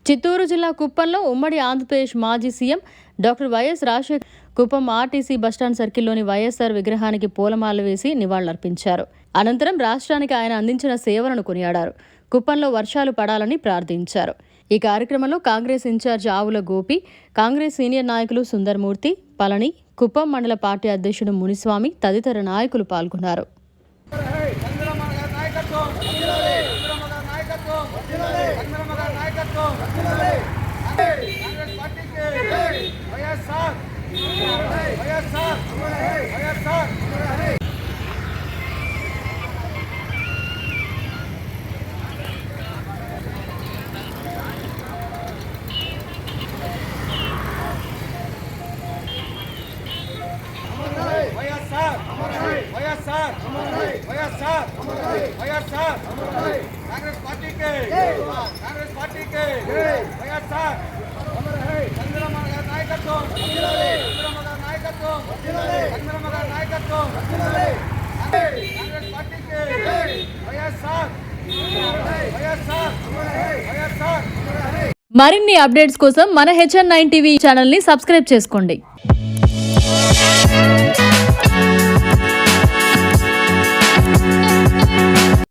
చిత్తూరు జిల్లా కుప్పంలో ఉమ్మడి ఆంధ్రప్రదేశ్ మాజీ CM doctor YS Rajasekhar Kuppam RTC bus stand సర్కిల్లోని వైఎస్ఆర్ విగ్రహానికి పూలమాలలు వేసి నివాళులర్పించారు. అనంతరం రాష్ట్రానికి ఆయన అందించిన సేవలను కొనియాడారు. కుప్పంలో వర్షాలు పడాలని ప్రార్థించారు. ఈ కార్యక్రమంలో కాంగ్రెస్ ఇన్ఛార్జ్ ఆవుల గోపి, కాంగ్రెస్ సీనియర్ నాయకులు సుందర్మూర్తి, పళని, కుప్పం మండల పార్టీ అధ్యక్షుడు మునిస్వామి తదితర నాయకులు పాల్గొన్నారు. మరిన్ని అప్డేట్స్ కోసం మన HN9 టీవీ ఛానల్ ని సబ్స్క్రైబ్ చేసుకోండి.